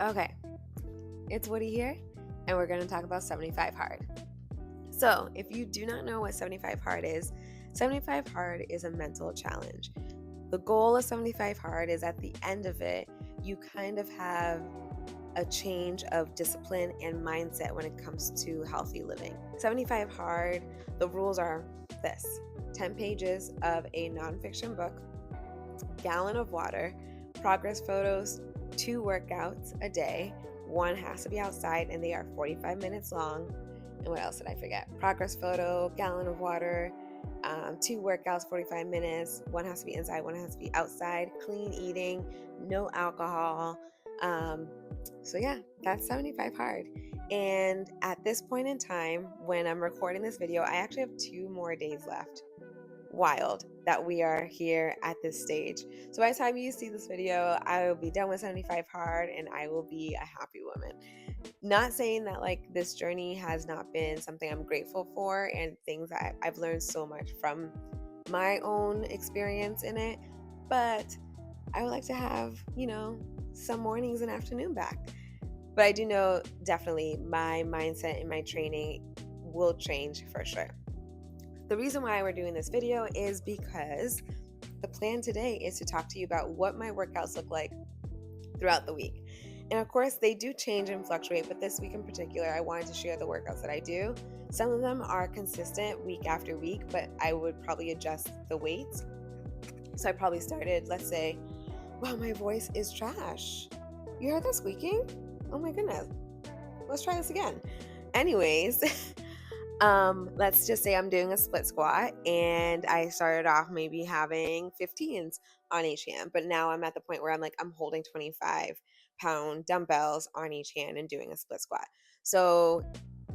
Okay, it's Woody here, and we're going to talk about 75 hard. So, if you do not know what 75 hard is, 75 hard is a mental challenge. The goal of 75 hard is at the end of it, you kind of have a change of discipline and mindset when it comes to healthy living. 75 hard, the rules are this: 10 pages of a nonfiction book, gallon of water, progress photos, 2 workouts a day. One has to be outside and they are 45 minutes long. And what else did I forget? Progress photo, gallon of water, 2 workouts, 45 minutes. One has to be inside, one has to be outside. Clean eating, no alcohol. So yeah, that's 75 hard. And at this point in time, when I'm recording this video, I actually have 2 more days left. Wild that we are here at this stage. So by the time you see this video, I will be done with 75 hard and I will be a happy woman. Not saying that like this journey has not been something I'm grateful for and things that I've learned so much from my own experience in it, but I would like to have, some mornings and afternoon back. But I do know definitely my mindset and my training will change for sure. The reason why we're doing this video is because the plan today is to talk to you about what my workouts look like throughout the week. And of course, they do change and fluctuate, but this week in particular, I wanted to share the workouts that I do. Some of them are consistent week after week, but I would probably adjust the weights. So I probably started, let's say, wow, my voice is trash. You heard that squeaking? Oh my goodness. Let's try this again. Anyways, let's just say I'm doing a split squat and I started off maybe having 15s on each hand, but now I'm at the point where I'm holding 25-pound dumbbells on each hand and doing a split squat. So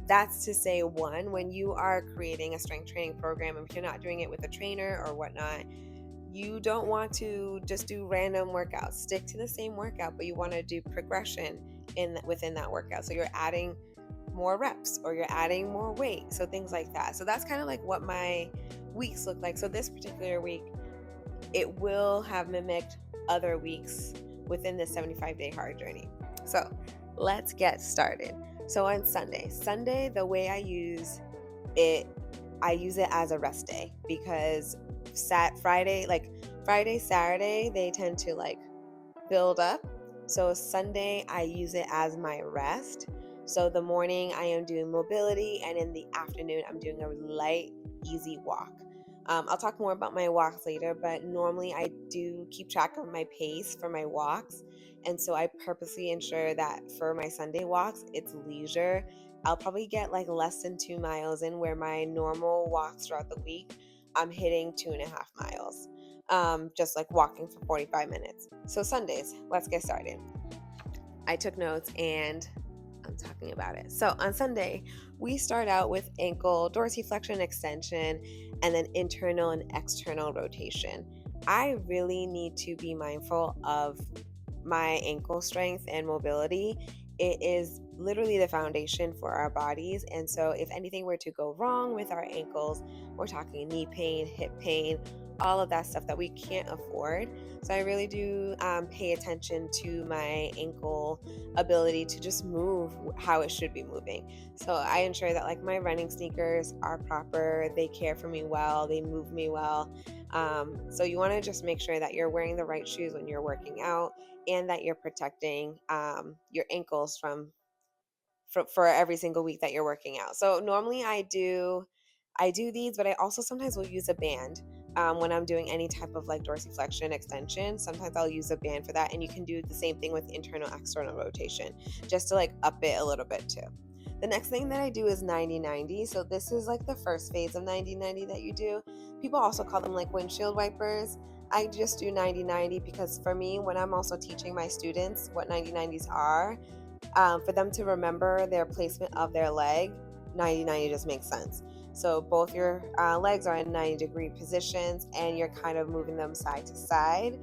that's to say, one, when you are creating a strength training program, if you're not doing it with a trainer or whatnot, you don't want to just do random workouts. Stick to the same workout, but you want to do progression within that workout. So you're adding more reps or you're adding more weight, so things like that. So that's kind of like what my weeks look like. So this particular week, it will have mimicked other weeks within this 75-day hard journey. So let's get started. So on Sunday, the way I use it as a rest day, because Friday, Saturday, they tend to build up. So Sunday, I use it as my rest. So the morning I am doing mobility, and in the afternoon I'm doing a light, easy walk. I'll talk more about my walks later, but normally I do keep track of my pace for my walks. And so I purposely ensure that for my Sunday walks, it's leisure. I'll probably get less than 2 miles in, where my normal walks throughout the week, I'm hitting 2.5 miles. Just walking for 45 minutes. So Sundays, let's get started. I took notes and I'm talking about it. So on Sunday, we start out with ankle dorsiflexion extension and then internal and external rotation. I really need to be mindful of my ankle strength and mobility. It is literally the foundation for our bodies. And so if anything were to go wrong with our ankles, we're talking knee pain, hip pain, all of that stuff that we can't afford. So I really do pay attention to my ankle ability to just move how it should be moving. So I ensure that my running sneakers are proper, they care for me well, they move me well. So you want to just make sure that you're wearing the right shoes when you're working out, and that you're protecting your ankles for every single week that you're working out. So normally I do these, but I also sometimes will use a band when I'm doing any type of dorsiflexion extension. Sometimes I'll use a band for that, and you can do the same thing with internal external rotation, just to up it a little bit too. The next thing that I do is 90-90. So this is the first phase of 90-90 that you do. People also call them windshield wipers. I just do 90-90 because for me, when I'm also teaching my students what 90-90s are, for them to remember their placement of their leg, 90-90 just makes sense. So both your legs are in 90-degree positions and you're kind of moving them side to side.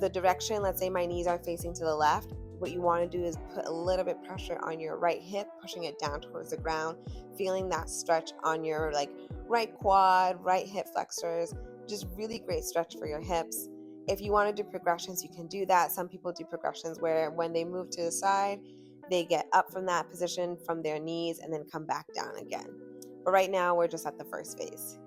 The direction, let's say my knees are facing to the left, what you want to do is put a little bit pressure on your right hip, pushing it down towards the ground, feeling that stretch on your right quad, right hip flexors. Just really great stretch for your hips. If you want to do progressions, you can do that. Some people do progressions where when they move to the side, they get up from that position from their knees and then come back down again. But right now, we're just at the first phase.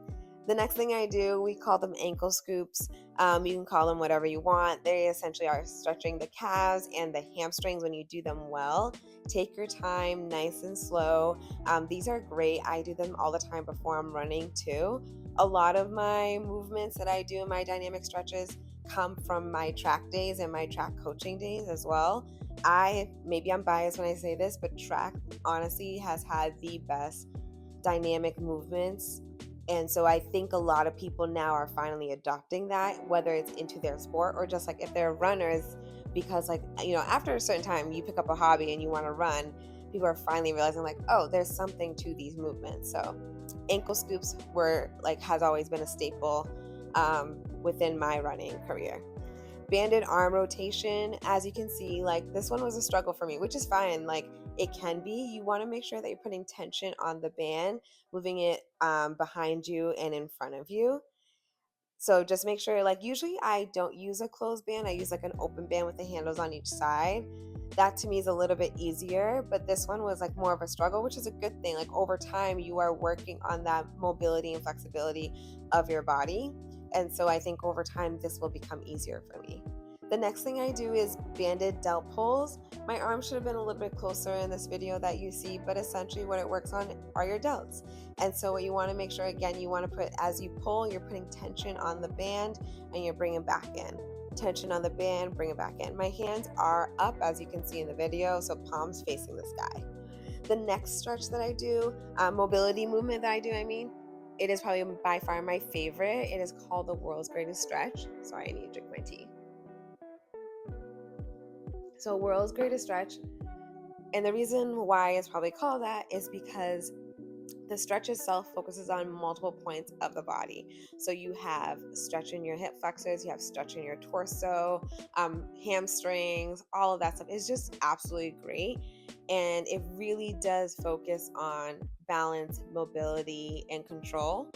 The next thing I do, we call them ankle scoops. You can call them whatever you want. They essentially are stretching the calves and the hamstrings when you do them well. Take your time, nice and slow. These are great. I do them all the time before I'm running too. A lot of my movements that I do in my dynamic stretches come from my track days and my track coaching days as well. Maybe I'm biased when I say this, but track honestly has had the best dynamic movements. And so I think a lot of people now are finally adopting that, whether it's into their sport or just like if they're runners, because after a certain time you pick up a hobby and you want to run, people are finally realizing like, oh, there's something to these movements. So ankle scoops has always been a staple within my running career. Banded arm rotation, as you can see, this one was a struggle for me, which is fine. It can be. You want to make sure that you're putting tension on the band, moving it behind you and in front of you. So just make sure, usually I don't use a closed band. I use an open band with the handles on each side. That to me is a little bit easier, but this one was more of a struggle, which is a good thing. Over time, you are working on that mobility and flexibility of your body. And so I think over time, this will become easier for me. The next thing I do is banded delt pulls. My arm should have been a little bit closer in this video that you see, but essentially what it works on are your delts. And so what you want to make sure, again, you want to put, as you pull, you're putting tension on the band and you're bringing back in. Tension on the band, bring it back in. My hands are up, as you can see in the video, so palms facing the sky. The next stretch that I do, mobility movement that I do, it is probably by far my favorite. It is called the world's greatest stretch. Sorry, I need to drink my tea. So world's greatest stretch, and the reason why it's probably called that is because the stretch itself focuses on multiple points of the body. So you have stretch in your hip flexors, you have stretch in your torso, hamstrings, all of that stuff. It's just absolutely great. And it really does focus on balance, mobility, and control.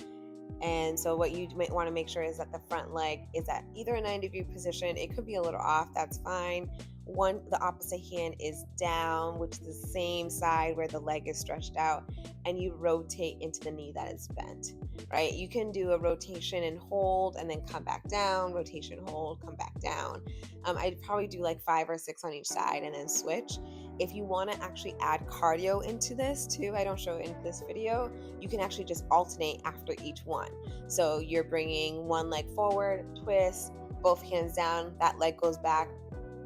And so what you might want to make sure is that the front leg is at either a 90-degree position. It could be a little off, that's fine. The opposite hand is down, which is the same side where the leg is stretched out, and you rotate into the knee that is bent, right? You can do a rotation and hold and then come back down, rotation, hold, come back down. I'd probably do 5 or 6 on each side and then switch. If you want to actually add cardio into this too, I don't show it in this video, you can actually just alternate after each one. So you're bringing one leg forward, twist, both hands down, that leg goes back,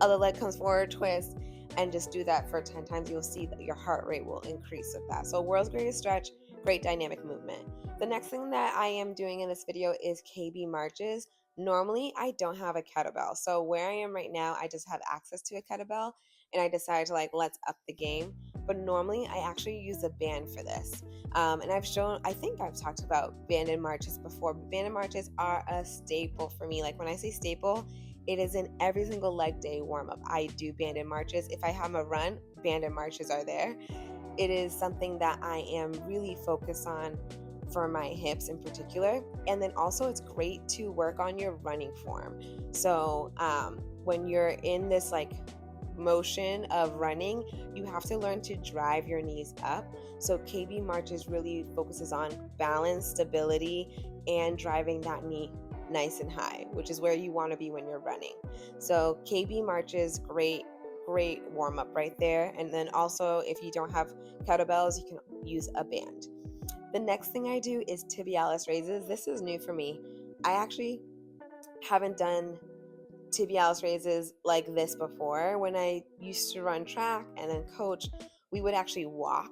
other leg comes forward, twist, and just do that for 10 times. You'll see that your heart rate will increase with that. So world's greatest stretch, great dynamic movement. The next thing that I am doing in this video is KB marches. Normally, I don't have a kettlebell. So where I am right now, I just have access to a kettlebell, and I decided to let's up the game. But normally, I actually use a band for this. And I think I've talked about banded marches before, but banded marches are a staple for me. When I say staple, it is in every single leg day warm-up. I do banded marches. If I have a run, banded marches are there. It is something that I am really focused on for my hips in particular. And then also it's great to work on your running form. So when you're in this motion of running, you have to learn to drive your knees up. So KB marches really focuses on balance, stability, and driving that knee nice and high, which is where you want to be when you're running. So KB marches, great warm up right there. And then also if you don't have kettlebells, you can use a band. The next thing I do is tibialis raises. This is new for me. I actually haven't done tibialis raises like this before. When I used to run track and then coach, we would actually walk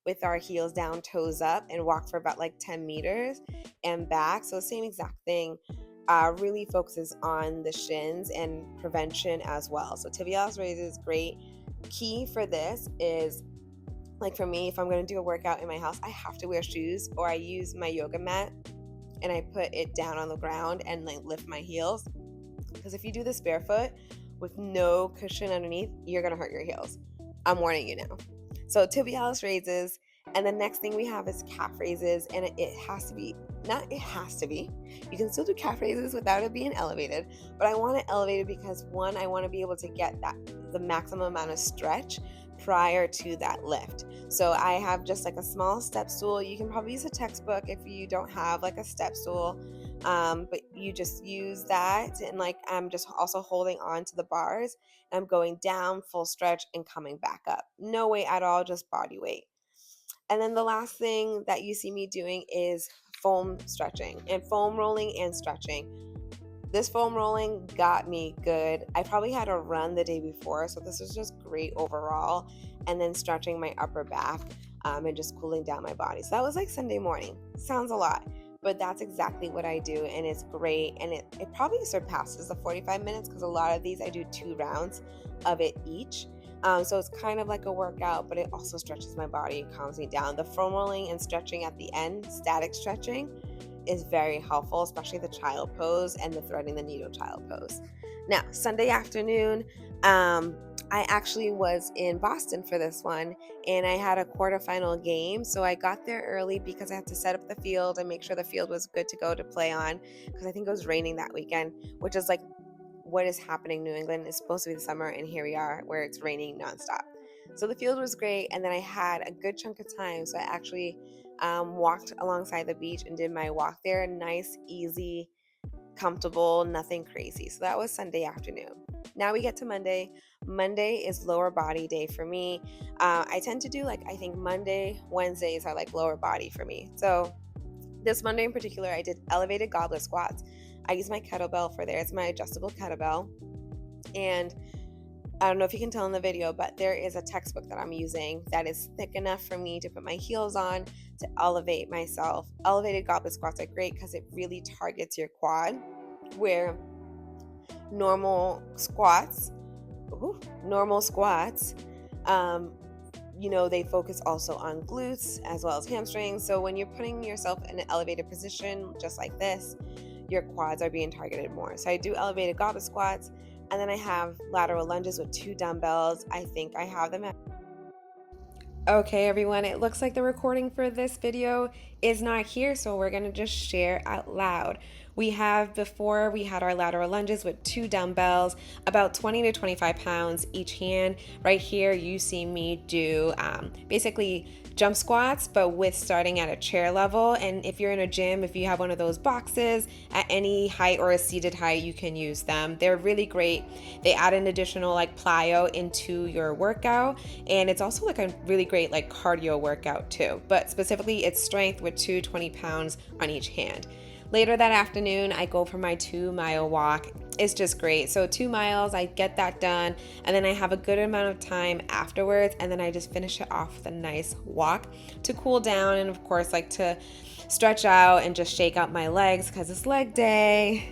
with our heels down, toes up, and walk for about 10 meters and back. So same exact thing, really focuses on the shins and prevention as well. So tibialis raises, great. Key for this is, for me, if I'm going to do a workout in my house, I have to wear shoes, or I use my yoga mat and I put it down on the ground and lift my heels. Because if you do this barefoot with no cushion underneath, you're going to hurt your heels. I'm warning you now. So tibialis raises, And the next thing we have is calf raises, and it has to be, not it has to be, you can still do calf raises without it being elevated, but I want it elevated because one, I want to be able to get the maximum amount of stretch prior to that lift. So I have just like a small step stool. You can probably use a textbook if you don't have like a step stool, but you just use that, and like I'm just also holding on to the bars, and I'm going down full stretch and coming back up. No weight at all, just body weight. And then the last thing that you see me doing is foam stretching and foam rolling and stretching. This foam rolling got me good. I probably had a run the day before, so this was just great overall. And then stretching my upper back and just cooling down my body. So that was like Sunday morning. Sounds a lot, but that's exactly what I do, and it's great. And it probably surpasses the 45 minutes because a lot of these I do 2 rounds of it each. So it's kind of like a workout, but it also stretches my body and calms me down. The foam rolling and stretching at the end, static stretching, is very helpful, especially the child pose and the threading the needle child pose. Now, Sunday afternoon, I actually was in Boston for this one, and I had a quarterfinal game. So I got there early because I had to set up the field and make sure the field was good to go to play on, because I think it was raining that weekend, which is like what is happening in New England. Is supposed to be the summer, and here we are where it's raining nonstop. So the field was great, and then I had a good chunk of time. So I actually walked alongside the beach and did my walk there. Nice, easy, comfortable, nothing crazy. So that was Sunday afternoon. Now we get to Monday. Monday is lower body day for me. I tend to do I think Monday, Wednesdays are like lower body for me. So this Monday in particular, I did elevated goblet squats. I use my kettlebell for there. It's my adjustable kettlebell. And I don't know if you can tell in the video, but there is a textbook that I'm using that is thick enough for me to put my heels on to elevate myself. Elevated goblet squats are great because it really targets your quad, where normal squats, they focus also on glutes as well as hamstrings. So when you're putting yourself in an elevated position just like this, your quads are being targeted more. So I do elevated goblet squats, and then I have lateral lunges with 2 dumbbells. I think I have them at... Okay, everyone, it looks like the recording for this video is not here, so we're going to just share out loud. We had our lateral lunges with 2 dumbbells, about 20 to 25 pounds each hand. Right here, you see me do basically jump squats, but with starting at a chair level. And if you're in a gym, if you have one of those boxes at any height or a seated height, you can use them. They're really great. They add an additional plyo into your workout, and it's also a really great cardio workout too. But specifically, it's strength with 20 pounds on each hand. Later that afternoon, I go for my 2-mile walk. It's just great. So 2 miles, I get that done, and then I have a good amount of time afterwards, and then I just finish it off with a nice walk to cool down, and of course to stretch out and just shake out my legs because it's leg day.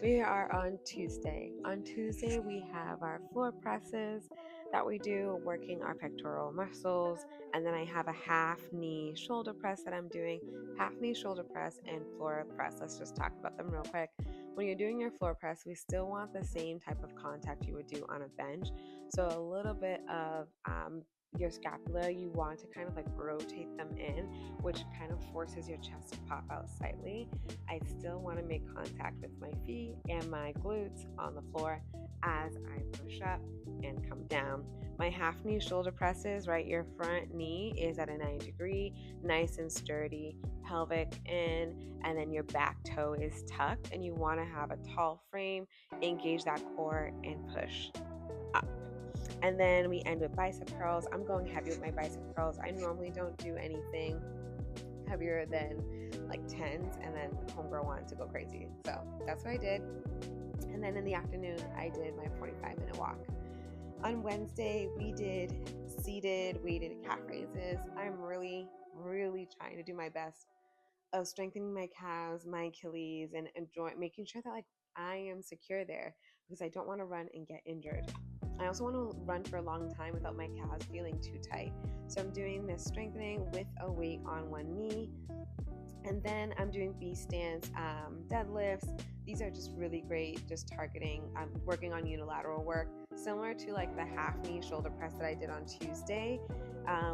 We are on Tuesday. On Tuesday, we have our floor presses that we do, working our pectoral muscles. And then I have a half knee shoulder press that I'm doing, half knee shoulder press and floor press. Let's just talk about them real quick. When you're doing your floor press, we still want the same type of contact you would do on a bench. So a little bit of your scapula, you want to kind of rotate them in, which kind of forces your chest to pop out slightly. I still want to make contact with my feet and my glutes on the floor as I push up and come down. My half knee shoulder presses, right? Your front knee is at a 90 degree, nice and sturdy, pelvic in, and then your back toe is tucked, and you want to have a tall frame, engage that core, and push up. And then we end with bicep curls. I'm going heavy with my bicep curls. I normally don't do anything heavier than 10s, and then homegirl wanted to go crazy, so that's what I did. And then in the afternoon, I did my 45-minute walk. On Wednesday, we did seated weighted calf raises. I'm really trying to do my best of strengthening my calves, my Achilles, and making sure that I am secure there, because I don't want to run and get injured. I also want to run for a long time without my calves feeling too tight. So I'm doing this strengthening with a weight on one knee. And then I'm doing B-stance deadlifts. These are just really great, just targeting, working on unilateral work similar to like the half knee shoulder press that I did on Tuesday.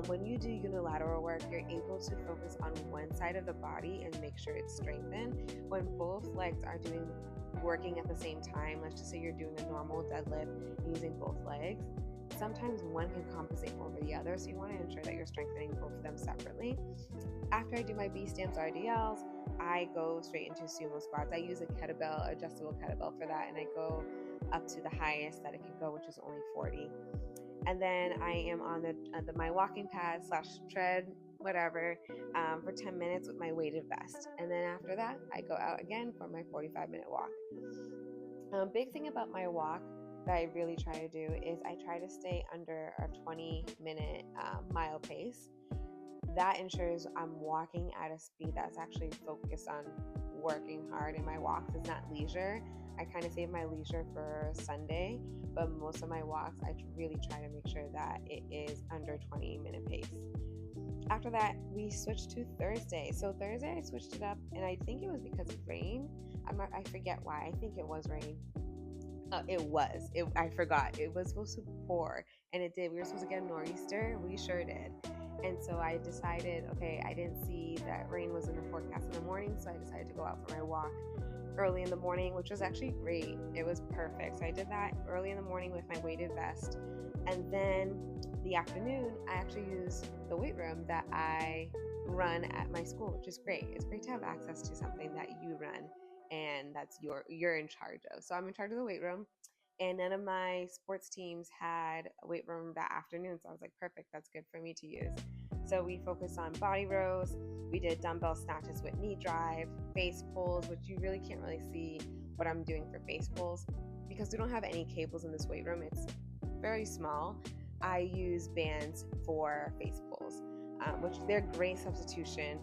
When you do unilateral work, you're able to focus on one side of the body and make sure it's strengthened. When both legs are working at the same time, let's just say you're doing a normal deadlift using both legs, sometimes one can compensate over the other, so you want to ensure that you're strengthening both of them separately. After I do my B stands RDLs, I go straight into sumo squats. I use a kettlebell, adjustable kettlebell for that, and I go up to the highest that it can go, which is only 40. And then I am on my walking pad / tread, whatever, for 10 minutes with my weighted vest. And then after that, I go out again for my 45-minute walk. Big thing about my walk that I really try to do is I try to stay under a 20-minute mile pace. That ensures I'm walking at a speed that's actually focused on working hard in my walks. It's not leisure. I kind of save my leisure for Sunday, but most of my walks, I really try to make sure that it is under 20-minute pace. After that, we switched to Thursday. So Thursday, I switched it up, and I think it was because of rain. I forget why. I think it was rain. I forgot. It was supposed to pour, and it did. We were supposed to get a nor'easter. We sure did. And so I decided, okay, I didn't see that rain was in the forecast in the morning, so I decided to go out for my walk early in the morning, which was actually great. It was perfect. So I did that early in the morning with my weighted vest. And then the afternoon, I actually use the weight room that I run at my school, which is great. It's great to have access to something that you run and that's you're in charge of. So I'm in charge of the weight room. And none of my sports teams had a weight room that afternoon. So I was like, perfect, that's good for me to use. So we focused on body rows. We did dumbbell snatches with knee drive, face pulls, which you really can't really see what I'm doing for face pulls because we don't have any cables in this weight room. It's very small. I use bands for face pulls, which they're great substitution,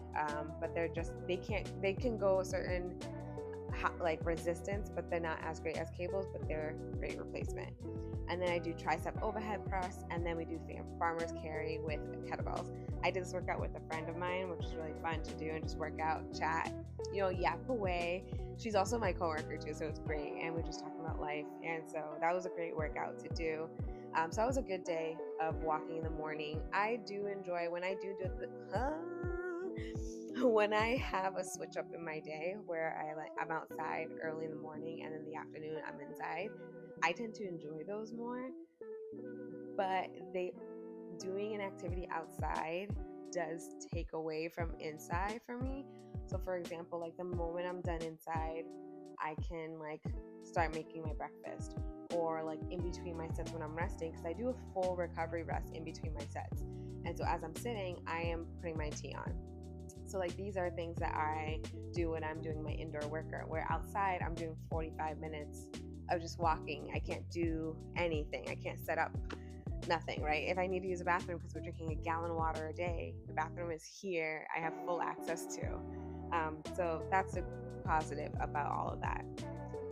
but they can go a certain like resistance, but they're not as great as cables, but they're great replacement. And then I do tricep overhead press, and then we do farmer's carry with kettlebells. I did this workout with a friend of mine, which is really fun to do and just work out, chat, yap away. She's also my coworker too, so it's great. And we're just talking about life. And so that was a great workout to do. So that was a good day of walking in the morning. I do enjoy when I do when I have a switch up in my day where I'm outside early in the morning and in the afternoon I'm inside. I tend to enjoy those more, but doing an activity outside does take away from inside for me. So for example, like the moment I'm done inside, I can start making my breakfast, or in between my sets when I'm resting, because I do a full recovery rest in between my sets. And so as I'm sitting, I am putting my tea on. So these are things that I do when I'm doing my indoor workout, where outside I'm doing 45 minutes of just walking. I can't do anything. I can't set up nothing, right? If I need to use a bathroom because we're drinking a gallon of water a day, the bathroom is here. I have full access to. So that's a positive about all of that.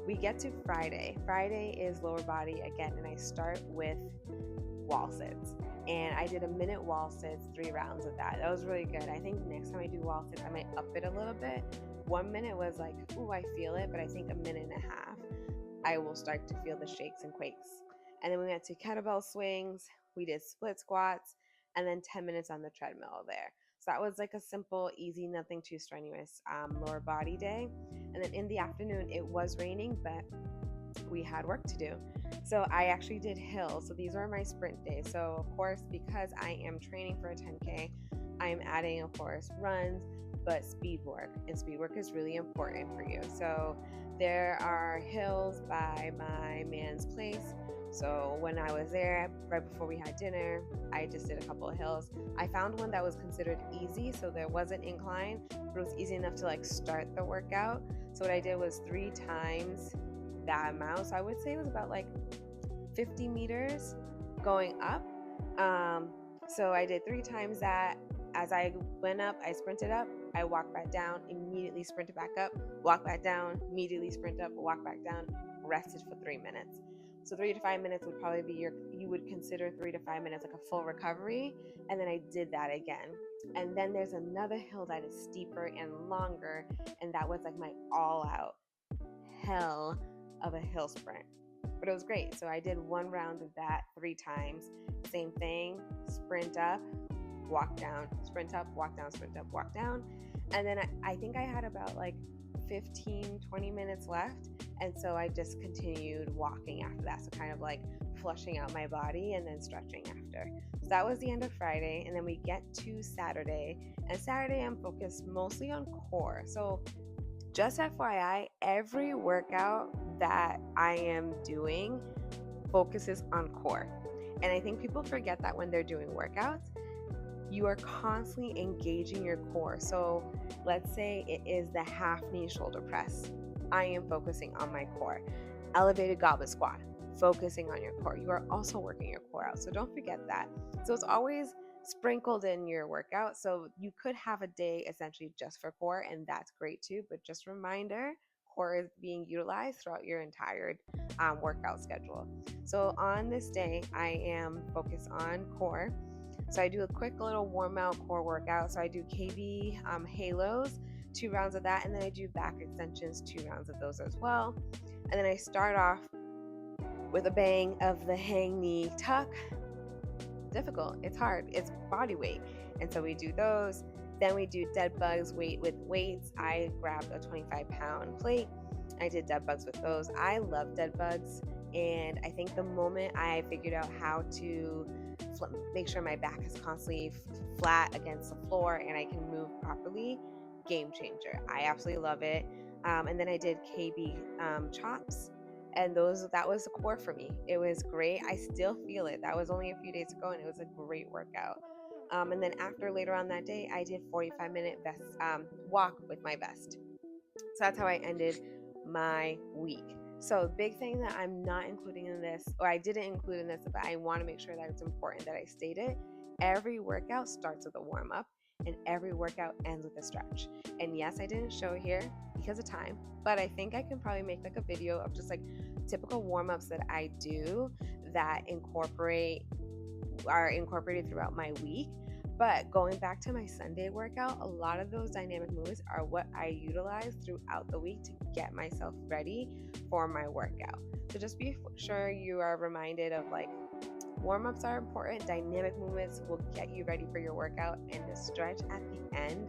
We get to Friday. Friday is lower body again, and I start with wall sits. And I did a minute wall sits, 3 rounds of that. That was really good. I think next time I do wall sits, I might up it a little bit. 1 minute was ooh, I feel it, but I think a minute and a half, I will start to feel the shakes and quakes. And then we went to kettlebell swings, we did split squats, and then 10 minutes on the treadmill there. So that was a simple, easy, nothing too strenuous lower body day. And then in the afternoon, it was raining, but we had work to do. So I actually did hills. So these were my sprint days. So of course, because I am training for a 10K, I am adding, of course, runs, but speed work. And speed work is really important for you. So there are hills by my man's place. So when I was there, right before we had dinner, I just did a couple of hills. I found one that was considered easy, so there wasn't incline, but it was easy enough to start the workout. So what I did was 3 times that amount. So I would say it was about 50 meters going up. So I did 3 times that. As I went up, I sprinted up, I walked back down, immediately sprinted back up, walked back down, immediately sprint up, walk back down, rested for 3 minutes. So 3 to 5 minutes would probably be you would consider 3 to 5 minutes a full recovery. And then I did that again. And then there's another hill that is steeper and longer. And that was my all out hell of a hill sprint. but it was great. So I did 1 round of that 3 times. Same thing, sprint up, walk down, sprint up, walk down, sprint up, walk down. And then I think I had about like 15, 20 minutes left. And so I just continued walking after that. So kind of like flushing out my body and then stretching after. So that was the end of Friday. And then we get to Saturday. And Saturday I'm focused mostly on core. So just FYI, every workout that I am doing focuses on core. And I think people forget that when they're doing workouts, you are constantly engaging your core. So let's say it is the half knee shoulder press. I am focusing on my core. Elevated goblet squat, focusing on your core. You are also working your core out. So don't forget that. So it's always sprinkled in your workout. So you could have a day essentially just for core, and that's great too. But just a reminder, core is being utilized throughout your entire workout schedule. So on this day, I am focused on core. So I do a quick little warm out core workout. So I do KB halos, 2 rounds of that, and then I do back extensions, 2 rounds of those as well. And then I start off with a bang of the hang knee tuck. Difficult, it's hard, it's body weight. And so we do those. Then we do dead bugs weight with weights. I grabbed a 25-pound plate. I did dead bugs with those. I love dead bugs. And I think the moment I figured out how to make sure my back is constantly flat against the floor and I can move properly, game changer. I absolutely love it. And then I did KB chops, and that was the core for me. It was great. I still feel it. That was only a few days ago, and it was a great workout. And then later on that day, I did 45-minute walk with my vest. So that's how I ended my week. So the big thing that I'm not including in this, or I didn't include in this, but I want to make sure that it's important that I state it. Every workout starts with a warm up, and every workout ends with a stretch. And yes, I didn't show it here because of time, but I think I can probably make like a video of just like typical warm-ups that I do that are incorporated throughout my week. But going back to my Sunday workout, a lot of those dynamic moves are what I utilize throughout the week to get myself ready for my workout. So just be sure you are reminded of like, warm-ups are important, dynamic movements will get you ready for your workout, and the stretch at the end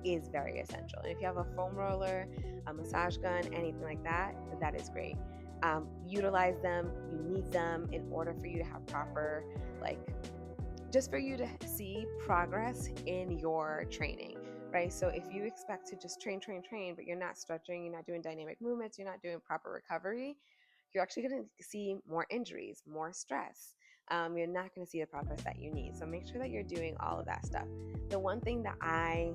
is very essential. And if you have a foam roller, a massage gun, anything like that, that is great. Utilize them, you need them in order for you to have proper, just for you to see progress in your training, right? So if you expect to just train, but you're not stretching, you're not doing dynamic movements, you're not doing proper recovery, you're actually going to see more injuries, more stress. You're not going to see the progress that you need. So make sure that you're doing all of that stuff. The one thing that I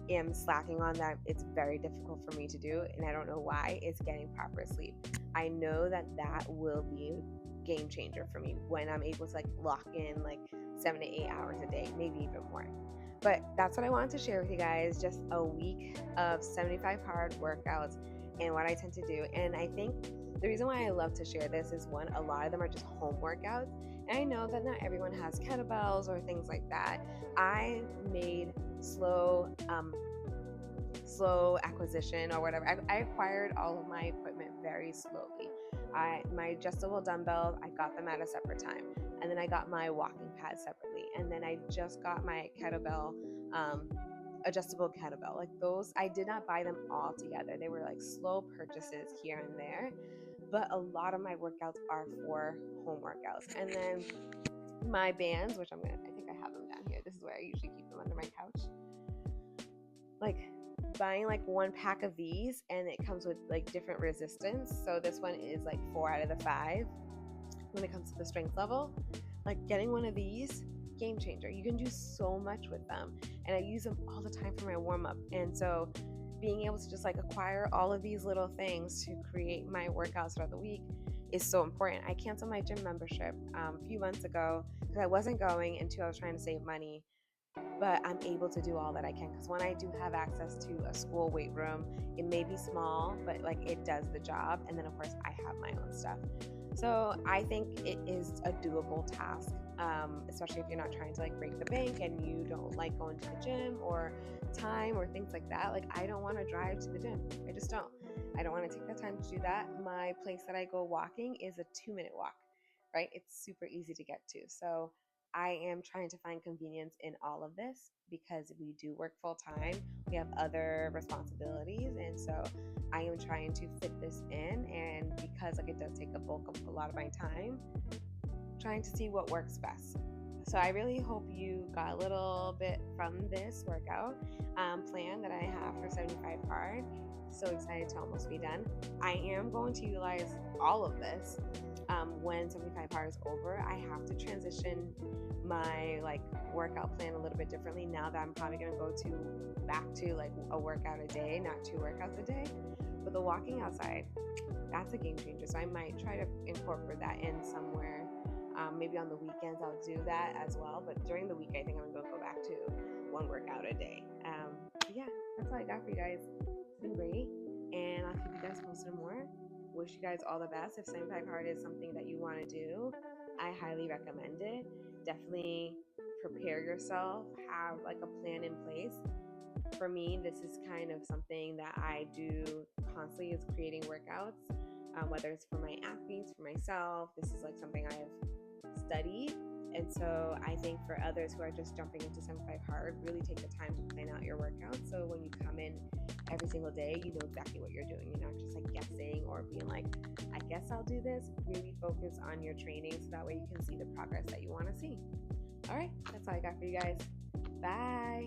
am slacking on that it's very difficult for me to do, and I don't know why, is getting proper sleep. I know that will be a game changer for me when I'm able to lock in 7 to 8 hours a day, maybe even more. But that's what I wanted to share with you guys, just a week of 75 hard workouts and what I tend to do. And I think the reason why I love to share this is, one, a lot of them are just home workouts. And I know that not everyone has kettlebells or things like that. I made slow acquisition or whatever. I acquired all of my equipment very slowly. My adjustable dumbbells, I got them at a separate time. And then I got my walking pad separately. And then I just got my kettlebell, adjustable kettlebell. Those, I did not buy them all together. They were slow purchases here and there. But a lot of my workouts are for home workouts. And then my bands, which I think I have them down here. This is where I usually keep them under my couch. Buying 1 pack of these, and it comes with different resistance. So this one is 4 out of the 5 when it comes to the strength level. Getting one of these, game changer. You can do so much with them, and I use them all the time for my warm-up. And so being able to just acquire all of these little things to create my workouts throughout the week is so important. I canceled my gym membership a few months ago because I wasn't going, and 2, I was trying to save money. But I'm able to do all that I can, because when I do have access to a school weight room, it may be small, but it does the job. And then of course I have my own stuff. So I think it is a doable task, especially if you're not trying to break the bank and you don't like going to the gym or time or things like that. I don't want to drive to the gym. I just don't. I don't want to take the time to do that. My place that I go walking is a 2-minute walk, right? It's super easy to get to. So I am trying to find convenience in all of this because we do work full time. We have other responsibilities. And so I am trying to fit this in. And because like it does take a bulk of a lot of my time, trying to see what works best. So I really hope you got a little bit from this workout plan that I have for 75 hard. So excited to almost be done. I am going to utilize all of this when 75 hard is over. I have to transition my workout plan a little bit differently now that I'm probably going to go back to like a workout a day, not 2 workouts a day. But the walking outside, that's a game changer. So I might try to incorporate that in somewhere. Maybe on the weekends I'll do that as well. But during the week, I think I'm going to go back to 1 workout a day. Yeah, that's all I got for you guys. It's been great. And I'll keep you guys posted more. Wish you guys all the best. If 75 hard is something that you want to do, I highly recommend it. Definitely prepare yourself. Have like a plan in place. For me, this is kind of something that I do constantly, is creating workouts, whether it's for my athletes, for myself. This is like something I've studied. And so I think for others who are just jumping into 75 hard, really take the time to plan out your workout. So when you come in every single day, you know exactly what you're doing. You're not just like guessing or being like, I guess I'll do this. Really focus on your training so that way you can see the progress that you want to see. All right, that's all I got for you guys. Bye.